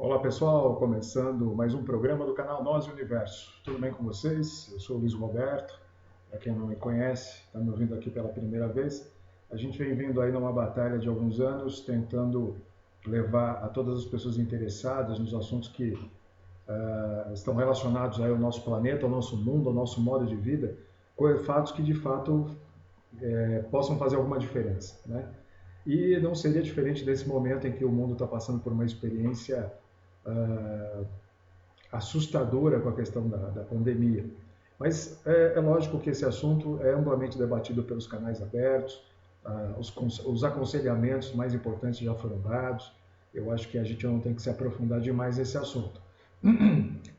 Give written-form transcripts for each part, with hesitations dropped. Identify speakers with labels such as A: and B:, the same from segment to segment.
A: Olá pessoal, começando mais um programa do canal Nós e Universo. Tudo bem com vocês? Eu sou o Luiz Roberto. Para quem não me conhece, está me ouvindo aqui pela primeira vez. A gente vem vindo aí numa batalha de alguns anos, tentando levar a todas as pessoas interessadas nos assuntos que estão relacionados aí ao nosso planeta, ao nosso mundo, ao nosso modo de vida, fatos que de fato possam fazer alguma diferença, né? E não seria diferente desse momento em que o mundo está passando por uma experiência assustadora com a questão da pandemia. Mas é lógico que esse assunto é amplamente debatido pelos canais abertos, os aconselhamentos mais importantes já foram dados. Eu acho que a gente não tem que se aprofundar demais nesse assunto.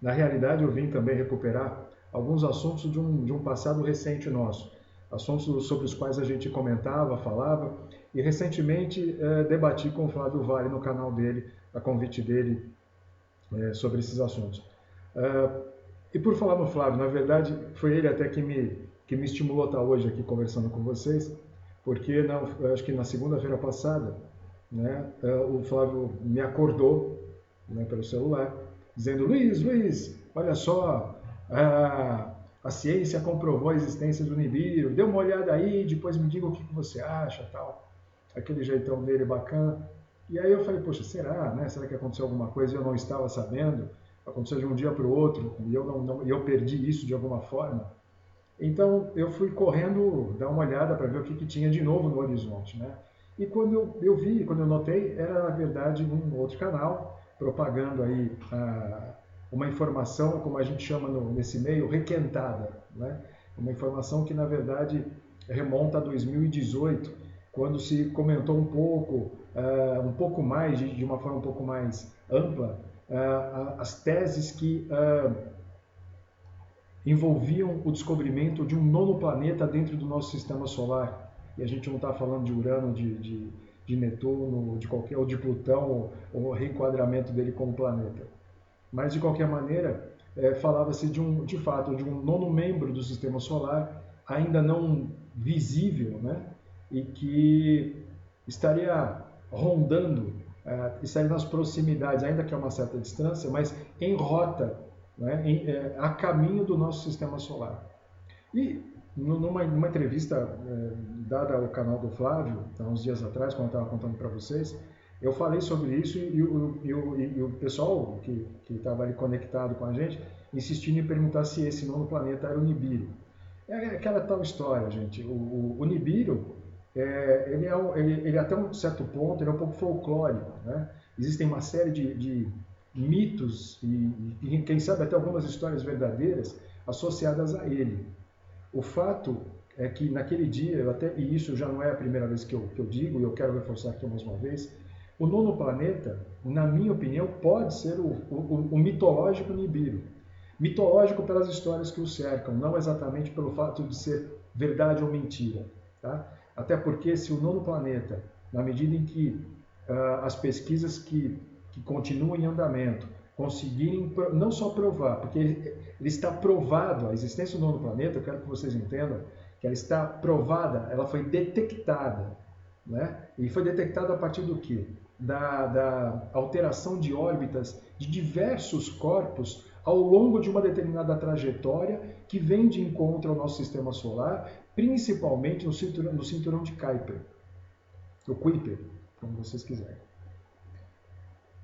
A: Na realidade, eu vim também recuperar alguns assuntos de um passado recente nosso, assuntos sobre os quais a gente comentava, falava, e recentemente debati com o Flávio Vale no canal dele, a convite dele, sobre esses assuntos. E por falar no Flávio, na verdade, foi ele até que me estimulou a estar hoje aqui conversando com vocês, porque eu acho que na segunda-feira passada, né, o Flávio me acordou, né, pelo celular, dizendo: Luiz, olha só, a ciência comprovou a existência do Nibiru, dê uma olhada aí, depois me diga o que você acha, tal. Aquele jeitão dele bacana. E aí eu falei: poxa, será, né? Será que aconteceu alguma coisa e eu não estava sabendo? Aconteceu de um dia para o outro e eu perdi isso de alguma forma? Então eu fui correndo dar uma olhada para ver o que tinha de novo no horizonte, né? E quando quando eu notei, era na verdade um outro canal propagando aí uma informação, como a gente chama nesse meio, requentada, né? Uma informação que na verdade remonta a 2018, quando se comentou um pouco mais, de uma forma um pouco mais ampla, as teses que envolviam o descobrimento de um nono planeta dentro do nosso sistema solar. E a gente não está falando de Urano, de Netuno, de qualquer, ou de Plutão, ou o reenquadramento dele como planeta. Mas, de qualquer maneira, falava-se de fato, de um nono membro do sistema solar, ainda não visível, né? E que estaria rondando, estaria nas proximidades, ainda que a uma certa distância, mas em rota, né, a caminho do nosso sistema solar. E numa entrevista dada ao canal do Flávio, há uns dias atrás, quando eu estava contando para vocês, eu falei sobre isso e o pessoal que estava ali conectado com a gente insistindo em perguntar se esse nono planeta era o Nibiru. É aquela tal história, gente. O Nibiru, ele até um certo ponto, ele é um pouco folclórico, né? Existem uma série de mitos e, quem sabe, até algumas histórias verdadeiras associadas a ele. O fato é que naquele dia, e isso já não é a primeira vez que eu digo, e eu quero reforçar aqui mais uma vez, o nono planeta, na minha opinião, pode ser o mitológico Nibiru. Mitológico pelas histórias que o cercam, não exatamente pelo fato de ser verdade ou mentira. Tá? Até porque se o nono planeta, na medida em que as pesquisas que continuam em andamento conseguirem não só provar, porque ele está provado, a existência do nono planeta, eu quero que vocês entendam, que ela está provada, ela foi detectada, né? E foi detectada a partir do quê? Da alteração de órbitas de diversos corpos ao longo de uma determinada trajetória que vem de encontro ao nosso sistema solar, principalmente no cinturão de Kuiper, o Kuiper, como vocês quiserem.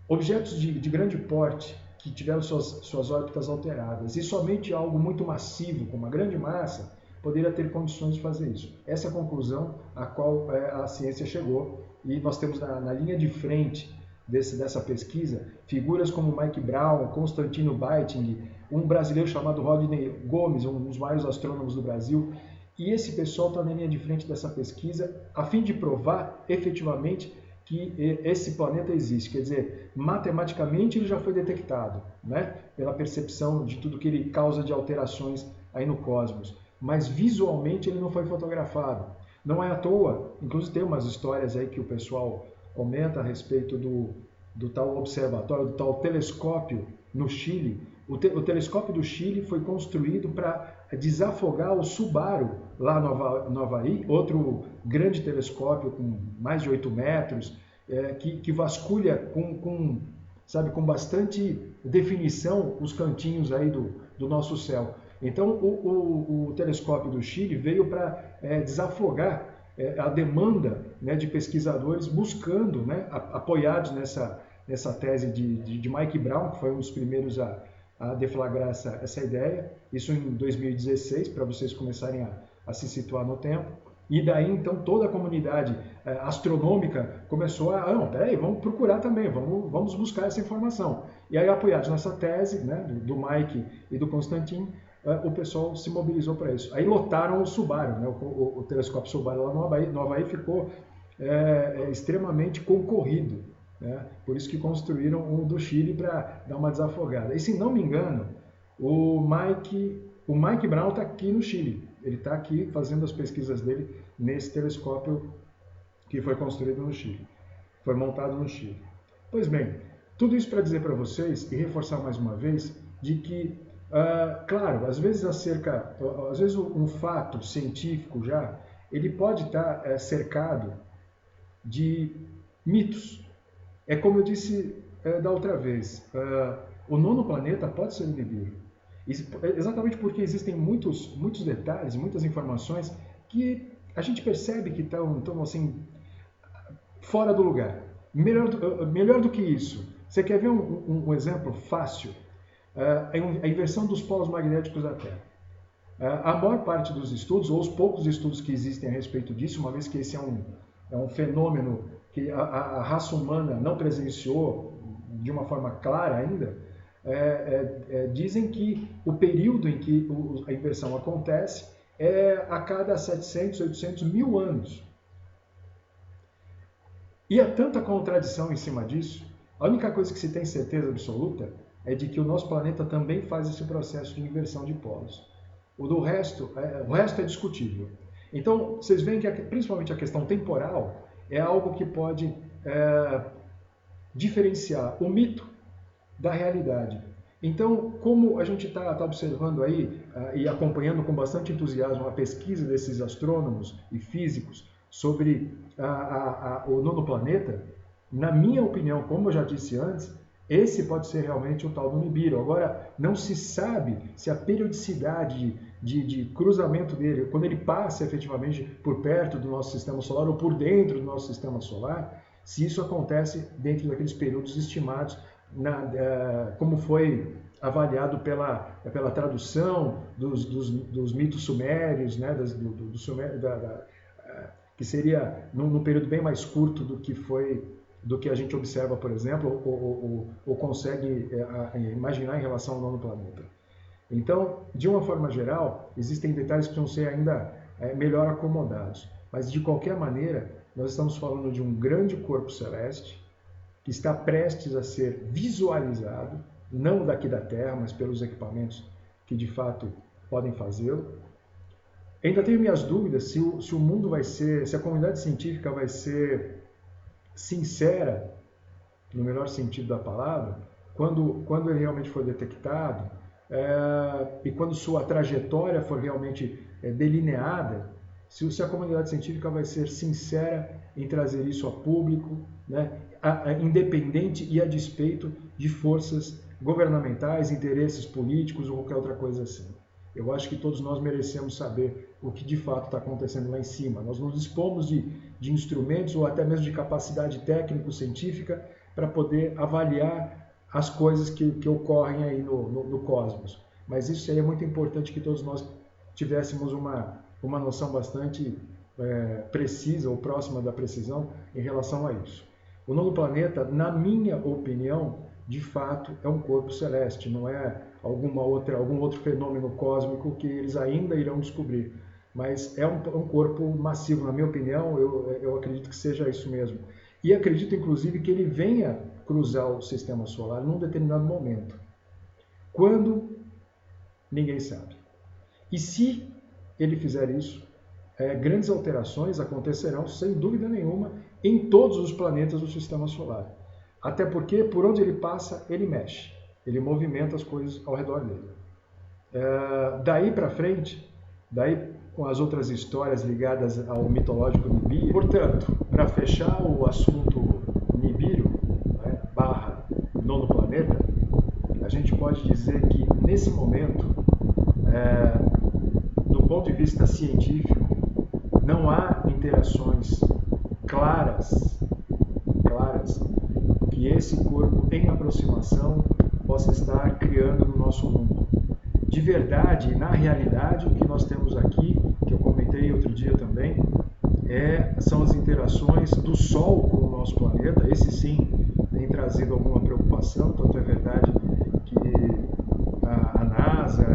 A: Objetos de grande porte que tiveram suas órbitas alteradas, e somente algo muito massivo, com uma grande massa, poderia ter condições de fazer isso. Essa é a conclusão a qual a ciência chegou, e nós temos na linha de frente dessa pesquisa figuras como Mike Brown, Constantino Beiting, um brasileiro chamado Rodney Gomes, um dos maiores astrônomos do Brasil, e esse pessoal está na linha de frente dessa pesquisa a fim de provar efetivamente que esse planeta existe. Quer dizer, matematicamente ele já foi detectado, né? Pela percepção de tudo que ele causa de alterações aí no cosmos. Mas visualmente ele não foi fotografado. Não é à toa, inclusive tem umas histórias aí que o pessoal comenta a respeito do tal observatório, do tal telescópio no Chile. O telescópio do Chile foi construído para desafogar o Subaru, lá no Havaí, outro grande telescópio com mais de 8 metros, que vasculha com sabe, com bastante definição os cantinhos aí do nosso céu. Então, o telescópio do Chile veio para desafogar a demanda, né, de pesquisadores buscando, né, apoiados nessa tese de Mike Brown, que foi um dos primeiros a deflagrar essa ideia, isso em 2016, para vocês começarem a se situar no tempo. E daí, então, toda a comunidade astronômica começou não, peraí, vamos procurar também, vamos buscar essa informação. E aí, apoiados nessa tese, né, do Mike e do Constantin, o pessoal se mobilizou para isso. Aí lotaram o Subaru, né, o telescópio Subaru lá no Havaí ficou extremamente concorrido, né? Por isso que construíram o do Chile para dar uma desafogada. E se não me engano, o Mike Brown está aqui no Chile. Ele está aqui fazendo as pesquisas dele nesse telescópio que foi construído no Chile, foi montado no Chile. Pois bem, tudo isso para dizer para vocês e reforçar mais uma vez de que, claro, às vezes um fato científico já, ele pode estar cercado de mitos. É como eu disse da outra vez, o nono planeta pode ser um Nibiru. Exatamente porque existem muitos detalhes, muitas informações que a gente percebe que estão assim, fora do lugar. Melhor do que isso, você quer ver um exemplo fácil? A inversão dos polos magnéticos da Terra. A maior parte dos estudos, ou os poucos estudos que existem a respeito disso, uma vez que esse é um fenômeno que a raça humana não presenciou de uma forma clara ainda, dizem que o período em que a inversão acontece é a cada 700, 800 mil anos. E há tanta contradição em cima disso, a única coisa que se tem certeza absoluta é de que o nosso planeta também faz esse processo de inversão de polos. O resto é discutível. Então, vocês veem que principalmente a questão temporal é algo que pode diferenciar o mito da realidade. Então, como a gente está observando aí e acompanhando com bastante entusiasmo a pesquisa desses astrônomos e físicos sobre o nono planeta, na minha opinião, como eu já disse antes, esse pode ser realmente o tal do Nibiru. Agora, não se sabe se a periodicidade de cruzamento dele, quando ele passa efetivamente por perto do nosso sistema solar ou por dentro do nosso sistema solar, se isso acontece dentro daqueles períodos estimados, como foi avaliado pela tradução dos mitos sumérios, né, que seria num período bem mais curto do que a gente observa, por exemplo, ou consegue imaginar em relação ao nono planeta. Então, de uma forma geral, existem detalhes que precisam ser ainda melhor acomodados. Mas, de qualquer maneira, nós estamos falando de um grande corpo celeste que está prestes a ser visualizado, não daqui da Terra, mas pelos equipamentos que, de fato, podem fazê-lo. Ainda tenho minhas dúvidas se o mundo vai ser, se a comunidade científica vai ser sincera, no melhor sentido da palavra, quando ele realmente for detectado, e quando sua trajetória for realmente delineada, se a comunidade científica vai ser sincera em trazer isso a público, né, independente e a despeito de forças governamentais, interesses políticos ou qualquer outra coisa assim. Eu acho que todos nós merecemos saber o que de fato está acontecendo lá em cima. Nós não dispomos de instrumentos ou até mesmo de capacidade técnico-científica para poder avaliar as coisas que ocorrem aí no cosmos. Mas isso aí é muito importante que todos nós tivéssemos uma noção bastante precisa ou próxima da precisão em relação a isso. O nono planeta, na minha opinião, de fato é um corpo celeste, não é algum outro fenômeno cósmico que eles ainda irão descobrir. Mas é um corpo massivo, na minha opinião, eu acredito que seja isso mesmo. E acredito, inclusive, que ele venha cruzar o sistema solar num determinado momento. Quando? Ninguém sabe. E se ele fizer isso, grandes alterações acontecerão, sem dúvida nenhuma, em todos os planetas do sistema solar. Até porque, por onde ele passa, ele mexe. Ele movimenta as coisas ao redor dele. Daí para frente, com as outras histórias ligadas ao mitológico Nibiru. Portanto, para fechar o assunto Nibiru, / nono pode dizer que, nesse momento, do ponto de vista científico, não há interações claras que esse corpo em aproximação possa estar criando no nosso mundo. De verdade, na realidade, o que nós temos aqui, que eu comentei outro dia também, são as interações do Sol com o nosso planeta. Esse sim tem trazido alguma preocupação, tanto é verdade que a NASA,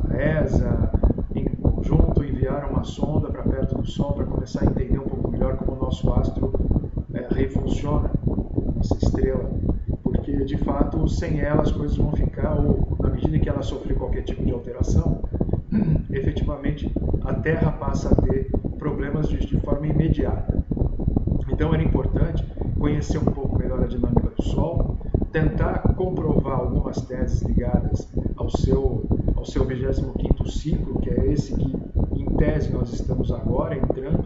A: a ESA, em conjunto, enviaram uma sonda para perto do Sol para começar a entender um pouco melhor como o nosso astro rei funciona, nossa estrela, porque de fato sem ela as coisas vão ficar, ou na medida em que ela sofrer qualquer tipo de alteração, efetivamente a Terra passa a ter problemas de forma imediata. Então era importante conhecer um pouco melhor a dinâmica do Sol, tentar comprovar algumas teses ligadas ao seu 25º ciclo, que é esse que em tese nós estamos agora entrando,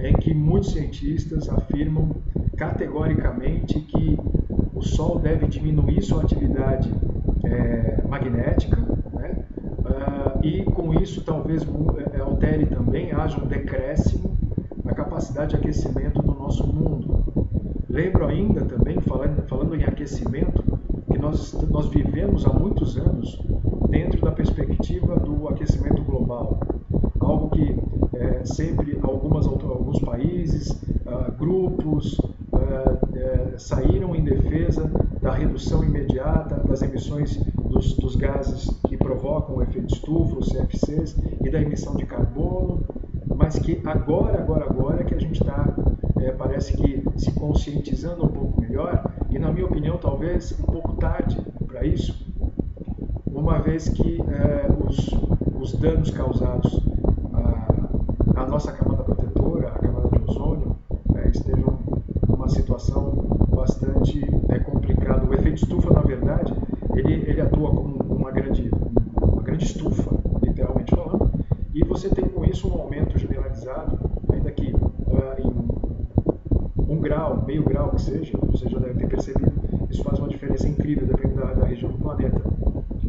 A: em que muitos cientistas afirmam categoricamente que o Sol deve diminuir sua atividade magnética, né? E com isso talvez altere também, haja um decréscimo na capacidade de aquecimento do nosso mundo. Lembro ainda também, falando em aquecimento, que nós vivemos há muitos anos dentro da perspectiva do aquecimento global, algo que sempre alguns países, grupos saíram em defesa da redução imediata das emissões dos gases que provocam o efeito estufa, os CFCs, e da emissão de carbono, mas que agora que a gente está, parece que se conscientizando um pouco melhor, e na minha opinião talvez um pouco tarde para isso, uma vez que os danos causados à nossa camada protetora, a camada de ozônio, estejam numa situação bastante complicada. O efeito estufa, na verdade, ele atua como uma grande estufa, literalmente falando, e você tem com isso um aumento generalizado, ainda que em 1 grau, meio grau que seja, você já deve ter percebido, isso faz uma diferença incrível dependendo da região do planeta.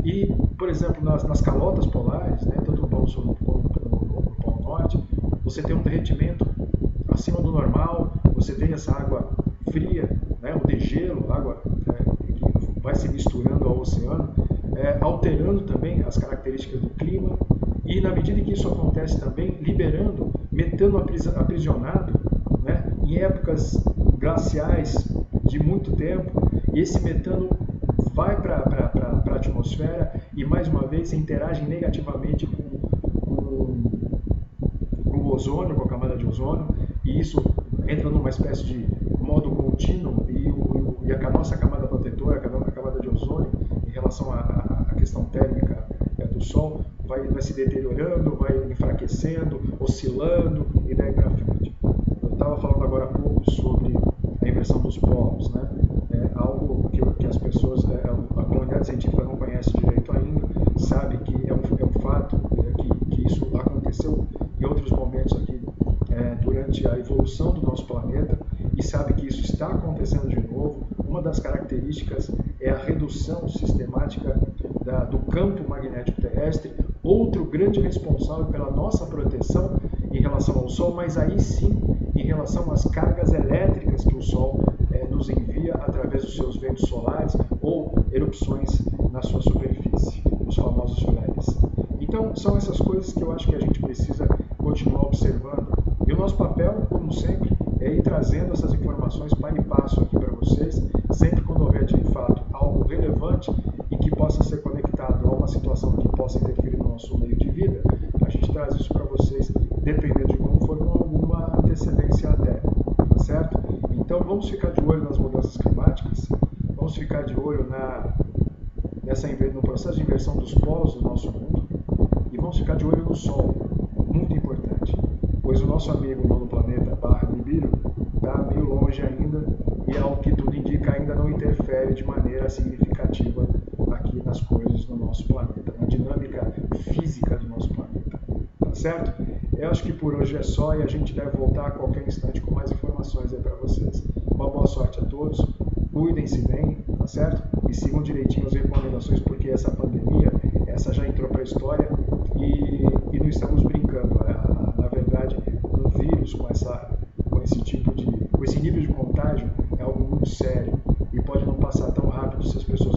A: E, por exemplo, nas calotas polares, né, tanto no Polo Sul quanto no Polo Norte, você tem um derretimento acima do normal, você tem essa água fria, né, o degelo, água que vai se misturando ao oceano, alterando também as características do clima, e na medida que isso acontece também, liberando metano aprisionado, né, em épocas glaciais de muito tempo, e esse metano vai para a atmosfera e, mais uma vez, interage negativamente com o ozônio, com a camada de ozônio, e isso entra numa espécie de modo contínuo, e a nossa camada protetora, a camada de ozônio, em relação à questão térmica do Sol, vai se deteriorando, vai enfraquecendo, oscilando, e daí para frente. Eu estava falando agora há pouco sobre a inversão dos polos, né? Algo que as pessoas, a comunidade científica não conhece direito ainda, sabe que é um fato, que isso aconteceu em outros momentos aqui durante a evolução do nosso planeta, e sabe que isso está acontecendo de novo. Uma das características é a redução sistemática do campo magnético terrestre, outro grande responsável pela nossa proteção em relação ao Sol, mas aí sim em relação às cargas elétricas que o Sol nos envia através dos seus ventos solares ou erupções na sua superfície, os famosos flares. Então, são essas coisas que eu acho que a gente precisa continuar observando. E o nosso papel, como sempre, é ir trazendo essas informações para e passo aqui para vocês, sempre quando houver de fato algo relevante e que possa ser conectado a uma situação que possa interferir no nosso meio de vida, a gente traz isso para vocês, dependendo de como for, com alguma antecedência até, tá certo? Então vamos ficar de olho nas mudanças climáticas, vamos ficar de olho no processo de inversão dos polos do nosso mundo, e vamos ficar de olho no Sol, muito importante, pois o nosso amigo nono planeta, Nibiru, está meio longe ainda, e ao que tudo indica ainda não interfere de maneira significativa aqui nas coisas do nosso planeta, na dinâmica física do nosso planeta, tá certo? Eu acho que por hoje é só, e a gente deve voltar a qualquer instante com mais informações aí para vocês. Uma boa sorte a todos, cuidem-se bem, tá certo? E sigam direitinho as recomendações, porque essa pandemia, essa já entrou para a história e não estamos brincando. Na verdade, um vírus com esse nível de contágio é algo muito sério e pode não passar tão rápido se as pessoas